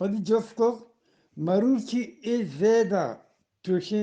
padi josko maruchi e zeda tushe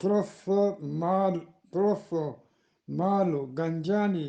trosso malu ganjani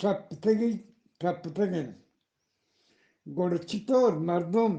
traptegen gorchitor mardum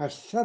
800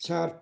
4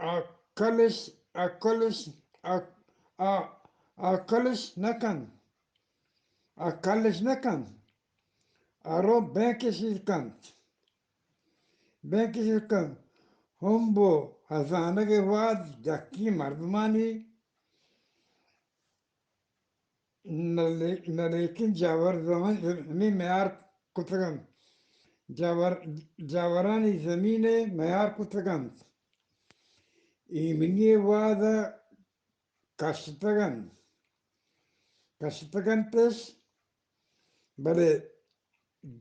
akalish akalish akalish nakan akalish nakan aro benkishilkan hombo hazanage wad jakki mardmani nalekin javar zaman mi mear kutagan jawarani zamine mear kutagan imini wada kashtagan kashtagantes bale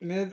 med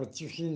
25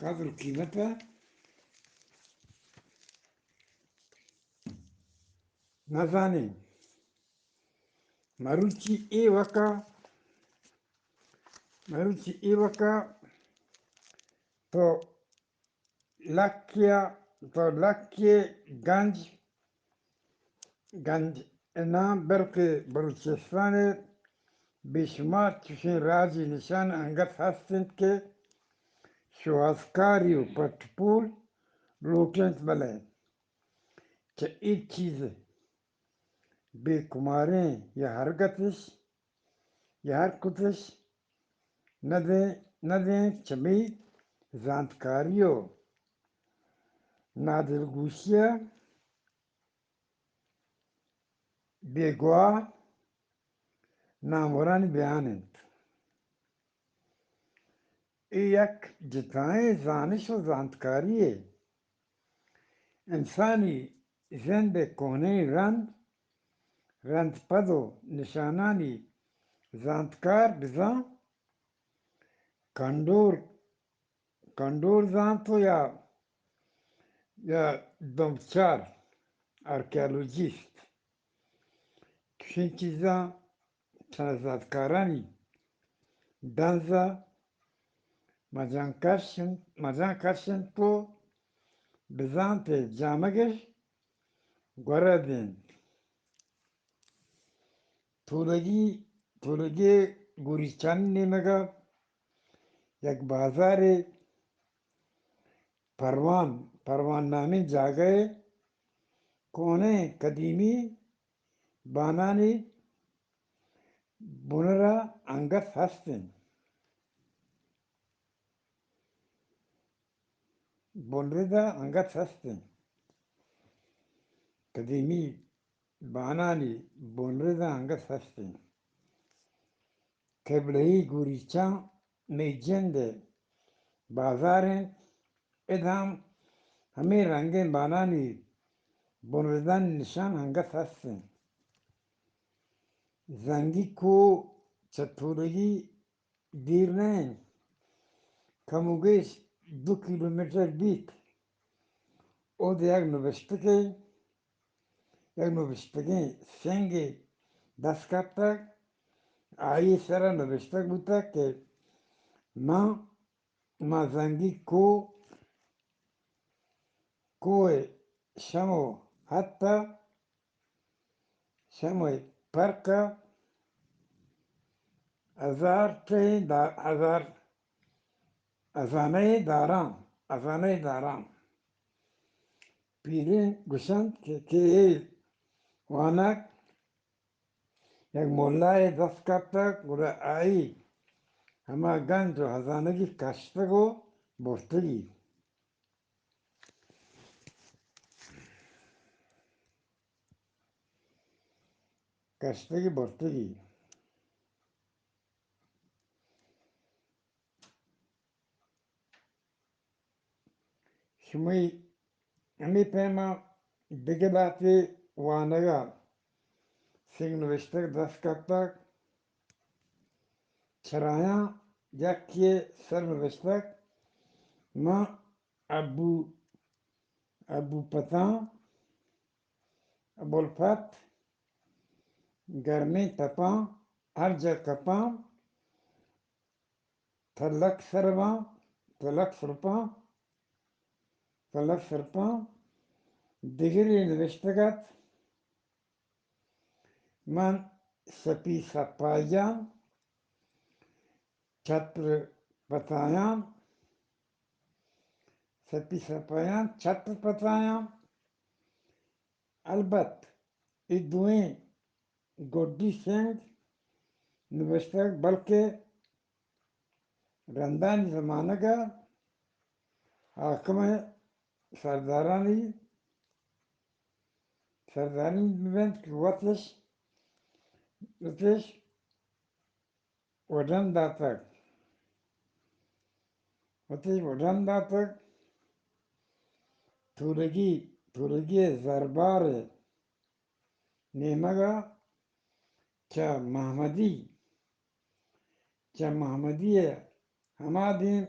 قدر قيمتها نزاني مروچی ای وکا تو لکیا تو لکیه گنج اینا بلکه بلوچستان بیشمار چشین رازی نشان انگت هستند که شوازکاری و پتپول لوٹنت بله که N چیز بیکماریں یا حرکتش یا حرکتش ندیں چمی زانتکاری و نادرگوشیه بیگواه نامورانی بیانند. ای یک جتائیں زانش و زانتکاریه انسانی زند کهنه رند پد و نشانانی زانتکار بزن کندور زانتو یا دمچار arkeolojist کشین چیزا زانتکارانی دنزا مجان تو بزانت جامگش گوردین تولگی گوریچان نیمگا یک بازار پروان نامی جاگه کونه قدیمی بانانی بنرا انگت هستن بنردا انگت هستن قدیمی بانانی بنردا انگت هستن قبلهی گوریچان میجند بازارن ادام همه رنگین بانانی بنردن نشان انگت هستن زنگی کو چطورگی دیر نہیں کموگیش 2 کیلومتر بیت او ده یک نوشتگی سنگی دست کپتک آیی سر نوشتگ بودتک که ما زنگی کوه شمو حتی شمو پرکا ازانه دارم پیرین گوشند که وانک یک مولای دست کپتک گوره آیی همه گنج و هزانگی کشتگ و برتگی شمی همی پیما بگلاتی وانگا سنگ نوشتگ دست کپتک چرایان یکی سر نوشتگ ما ابوالفت گرمی تپان هر جا کپان تلک سرپان دیگری نوشتگت من سپی سپایان چتر پتایان البت ای دویں گودی سنگ نوشتگ بلکه رندانی زمانه کا حاکم سردارانی ببند که وطش ودن داتک تورگی زربار نیمگا چه محمدی همه دین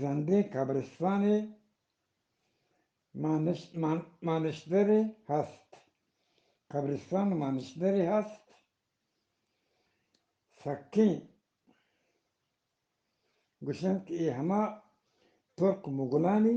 زنده قبرستان مانشدری هست. قبرستان مانشدری هست. سکی گوشن که همه ترک مغولانی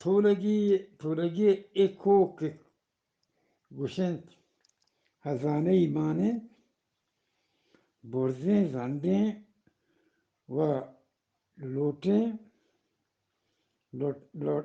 تولگی اکو که گوشند هزانه مانند برزه زنده و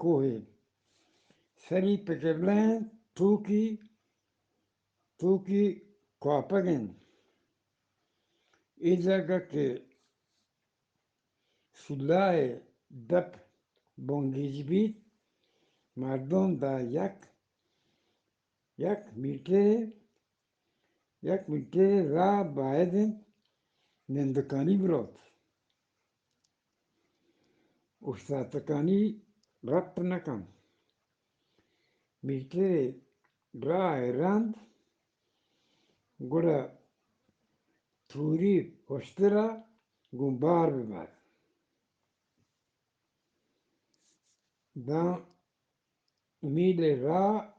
کوه سری پکبلن توکی کواپگن ای جگه که سلای دپ بانگیج بید مردم دا یک میتر را باید نندکانی برود استاتکانی ربط نکن میتر را ایراند گوڑا توری پشترا گنبار ببر دا میل را